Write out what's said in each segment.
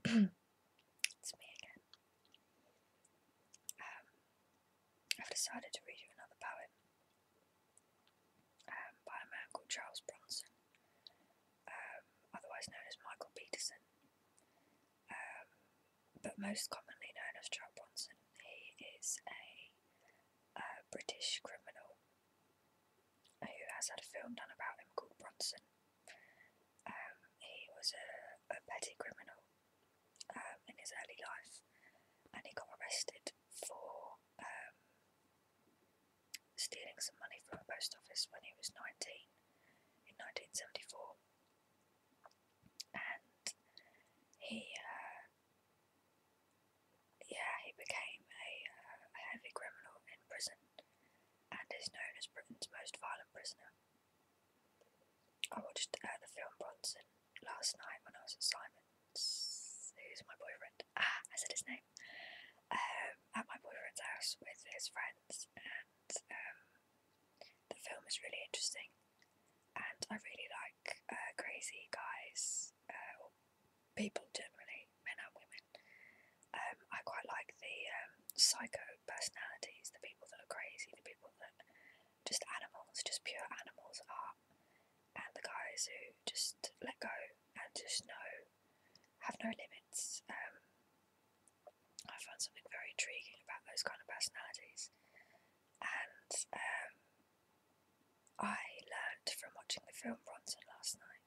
It's me again. I've decided to read you another poem by a man called Charles Bronson, otherwise known as Michael Peterson, but most commonly known as Charles Bronson. He is a British criminal who has had a film done about him called Bronson. He was a petty criminal in his early life, and he got arrested for stealing some money from a post office when he was 19 in 1974, and he became a heavy criminal in prison and is known as Britain's most violent prisoner. I watched the film Bronson last night when I was at Simon's, who's my boyfriend. I said his name. At my boyfriend's house with his friends, and the film is really interesting, and I really like crazy guys, or people generally, men and women. I quite like the psycho personalities, the people that are crazy, the people that just animals, just pure animals are, and the guys who just let go and just have no limits. I find something very intriguing about those kind of personalities, and I learned from watching the film Bronson last night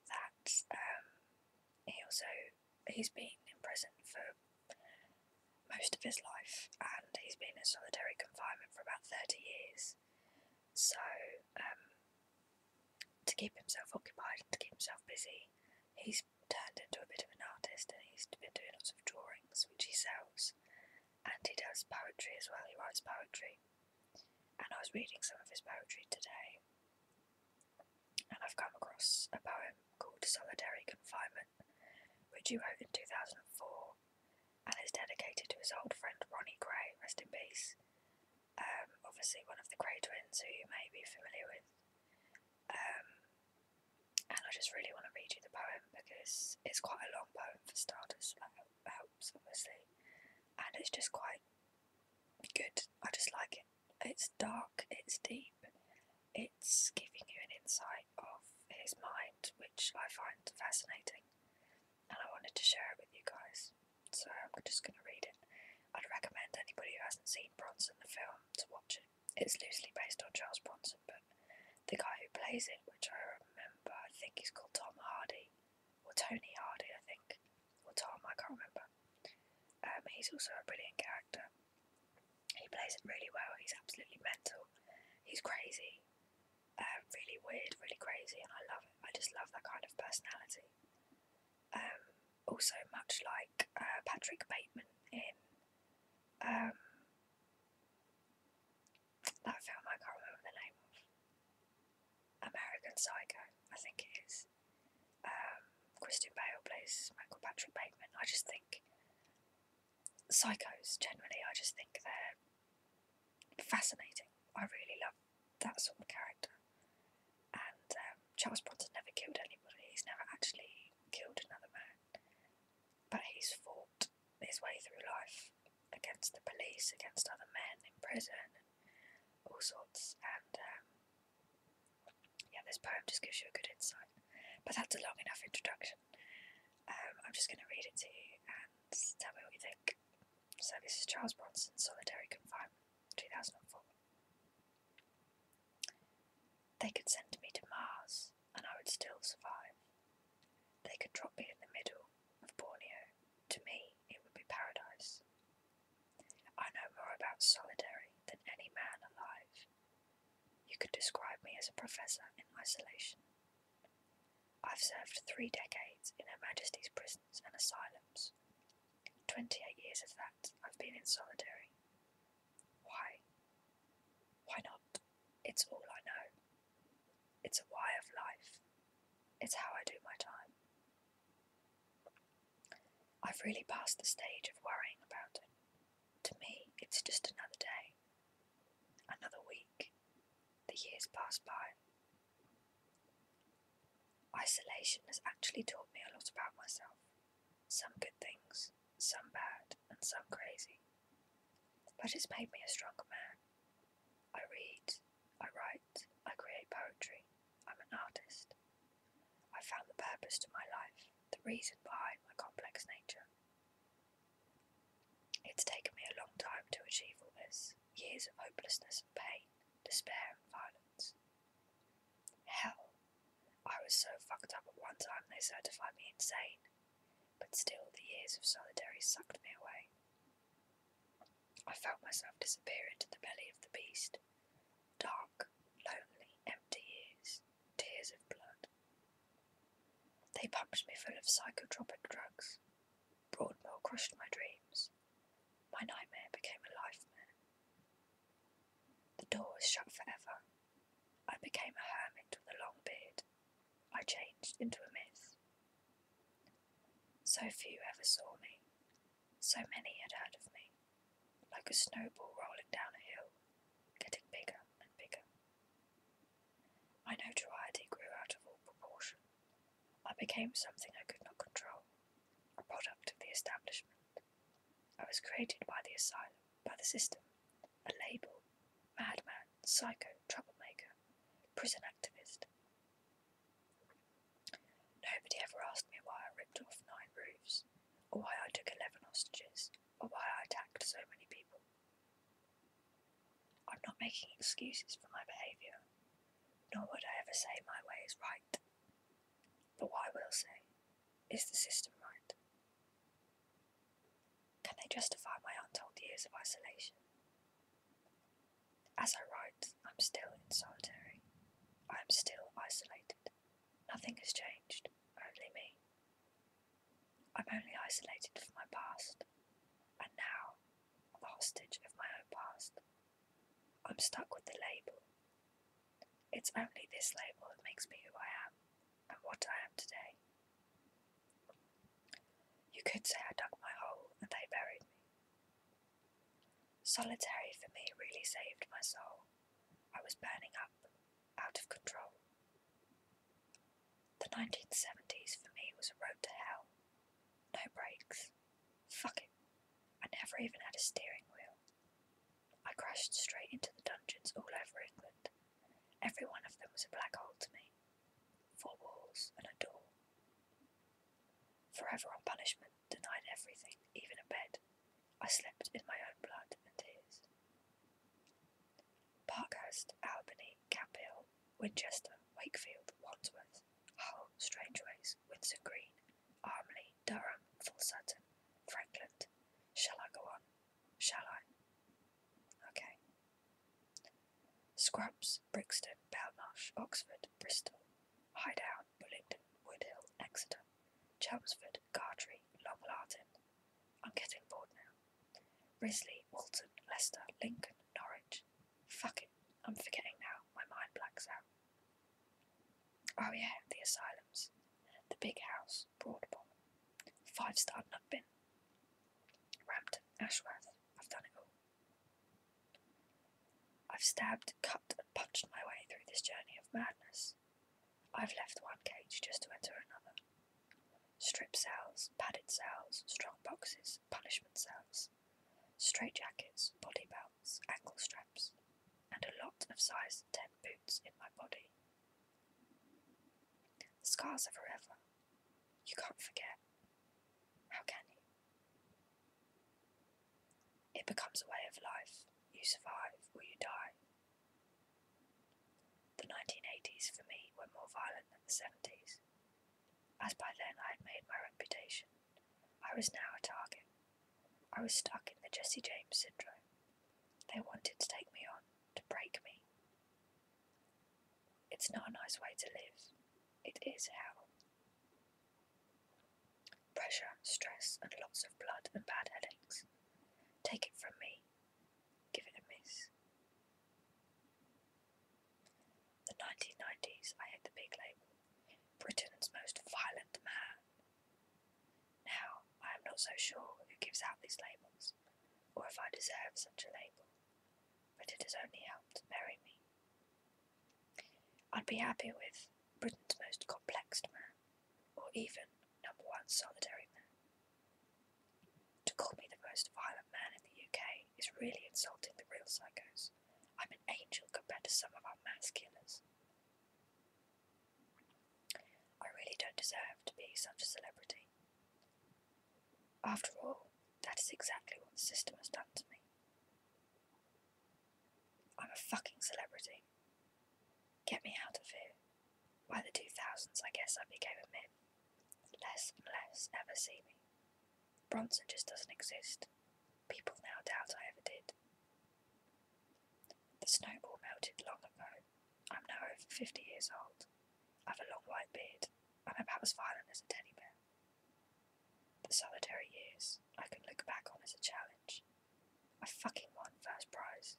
that he's been in prison for most of his life, and he's been in solitary confinement for about 30 years. So, to keep himself occupied and to keep himself busy, he's turned into a bit of an artist, and he's been doing lots of drawings which he sells, and he does poetry as well. He writes poetry, and I was reading some of his poetry today, and I've come across a poem called Solitary Confinement, which he wrote in 2004, and is dedicated to his old friend Ronnie Gray, rest in peace. Obviously one of the Gray twins who you may be familiar with. And I just really want to read you the poem because it's quite a long poem for starters, so that helps obviously, and it's just quite good. I just like it. It's dark, it's deep, it's giving you an insight of his mind, which I find fascinating, and I wanted to share it with you guys, so I'm just going to read it. I'd recommend anybody who hasn't seen Bronson the film to watch it. It's loosely based on Charles Bronson, but the guy who plays it, which I remember, I think he's called Tom Hardy, or Tony Hardy, I think, or Tom, I can't remember. He's also a brilliant character. He plays it really well. He's absolutely mental. He's crazy, really weird, really crazy, and I love it. I just love that kind of personality. Also, much like Patrick Bateman in that film I can't remember the name of, American Psycho, I think it is. Christian Bale plays Michael Patrick Bateman. I just think psychos generally, I just think they're fascinating. I really love that sort of character. And Charles Bronson never killed anybody. He's never actually killed another man, but he's fought his way through life against the police, against other men in prison, and all sorts. And yeah, this poem just gives you a good insight. But that's a long enough introduction. I'm just going to read it to you and tell me what you think. So this is Charles Bronson, Solitary Confinement, 2004. They could send me to Mars, and I would still survive. They could drop me in the middle of Borneo. To me, it would be paradise. I know more about solitary than any man alive. You could describe me as a professor in isolation. I've served 3 decades in Her Majesty's prisons and asylums. 28 years of that I've been in solitary. Why? Why not? It's all I know. It's a why of life. It's how I do my time. I've really passed the stage of worrying about it. To me, it's just another day. Another week. The years pass by. Isolation has actually taught me a lot about myself. Some good things, some bad, and some crazy. But it's made me a stronger man. I read, I write, I create poetry. I'm an artist. I found the purpose to my life, the reason behind my complex nature. It's taken me a long time to achieve all this, years of hopelessness and pain, despair and violence. Hell, I was so fucked up at one time they certified me insane, but still the years of solitary sucked me away. I felt myself disappear into the belly of the beast. Dark, lonely, empty years, tears of blood. They pumped me full of psychotropic drugs. Broadmoor crushed my dreams. My nightmare became a nightmare. The door was shut forever. I became a hermit with a long beard. I changed into a myth. So few ever saw me. So many had heard of me. Like a snowball rolling down a hill, getting bigger and bigger. My notoriety grew out of all proportion. I became something I could not control, a product of the establishment. I was created by the asylum, by the system, a label, madman, psycho, troublemaker, prison activist. Nobody ever asked me why I ripped off 9 roofs, or why I took 11 hostages, or why I attacked so many people. I'm not making excuses for my behaviour, nor would I ever say my way is right. But what I will say, is the system right? Can they justify my untold years of isolation? As I write, I'm still in solitary. I am still isolated. Nothing has changed, only me. I'm only isolated from my past, and now I'm the hostage of my own past. I'm stuck with the label. It's only this label that makes me who I am, and what I am today. You could say I dug my hole and they buried me. Solitary for me really saved my soul. I was burning up, out of control. The 1970s for me was a road to hell. No brakes. Fuck it. I never even had a steering wheel. I crashed straight into the dungeons all over England. Every one of them was a black hole to me. 4 walls and a door. Forever on punishment, denied everything, even a bed. I slept in my own blood and tears. Parkhurst, Albany, Camp Hill, Winchester, Wakefield, Wandsworth, Hull, Strangeways, Windsor Green, Armley, Durham, Full Sutton, Frankland. Shall I go on? Shall I? Okay. Scrubs, Brixton, Belmarsh, Oxford, Bristol, Highdown, Bullingdon, Woodhill, Exeter, Chelmsford, Gartree, Long Lartin. I'm getting bored now. Risley, Walton, Leicester, Lincoln, Norwich. Fuck it, I'm forgetting now, my mind blacks out. Oh yeah, the asylums. The big house, Broadmoor. 5-star Nutbin. Rampton, Ashworth. I've done it all. I've stabbed, cut and punched my way through this journey of madness. I've left one cage just to enter another. Strip cells, padded cells, strong boxes, punishment cells, straitjackets, body belts, ankle straps, and a lot of size 10 boots in my body. Scars are forever. You can't forget. How can you? It becomes a way of life. You survive or you die. The 1980s for me were more violent than the 70s. As by then I had made my reputation, I was now a target. I was stuck in the Jesse James syndrome. They wanted to take me on, to break me. It's not a nice way to live. It is hell. Pressure, stress, and lots of blood and bad headaches. Take it from me. Give it a miss. The 1990s, I hit the big label. Britain's most violent man. Now, I am not so sure who gives out these labels, or if I deserve such a label, but it has only helped bury me. I'd be happy with Britain's most complexed man, or even #1 solitary man. is really insulting the real psychos. I'm an angel compared to some of our mass killers. I really don't deserve to be such a celebrity. After all, that is exactly what the system has done to me. I'm a fucking celebrity. Get me out of here. By the 2000s, I guess I became a myth. Less and less ever see me. Bronson just doesn't exist. People now doubt I ever did. The snowball melted long ago. I'm now over 50 years old. I have a long white beard. I'm about as violent as a teddy bear. The solitary years I can look back on as a challenge. I fucking won first prize.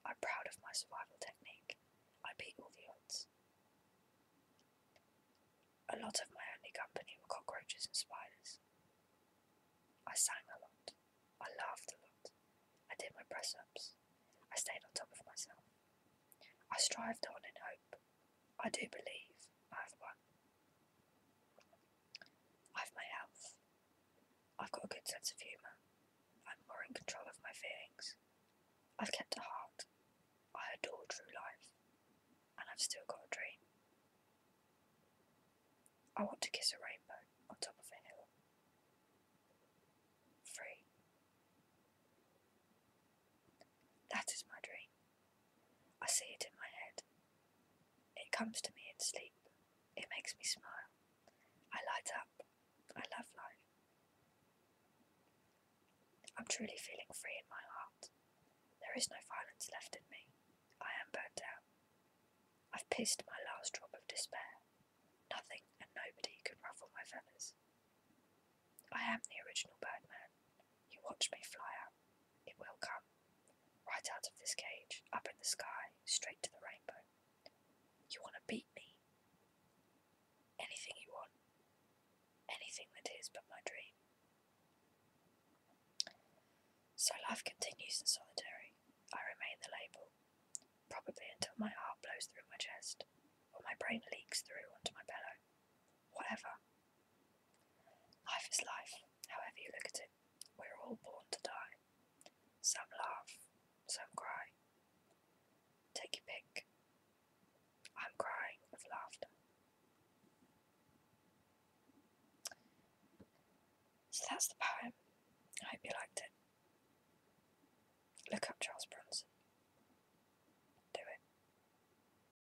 I'm proud of my survival technique. I beat all the odds. A lot of my only company were cockroaches and spiders. I sang a lot. I laughed a lot. I did my press-ups. I stayed on top of myself. I strived on in hope. I do believe I have won. I have my health. I've got a good sense of humour. I'm more in control of my feelings. I've kept a heart. I adore true life. And I've still got a dream. I want to kiss a rainbow on top of a hill. Free. That is my dream. I see it in my head. It comes to me in sleep. It makes me smile. I light up. I love life. I'm truly feeling free in my heart. There is no violence left in me. I am burnt out. I've pissed my last drop of despair. Nothing and nobody can ruffle my feathers. I am the original Birdman. You watch me fly out. It will come. Right out of this cage, up in the sky, straight to the rainbow. You want to beat me? Anything you want. Anything that is but my dream. So life continues in solitary. I remain the label. Probably until my heart blows through my chest, or my brain leaks through onto my pillow. Whatever. Life is life, however you look at it. We're all born to die. Some laugh, some cry. Take your pick. I'm crying of laughter. So that's the poem. I hope you liked it. Look up Charles Bronson.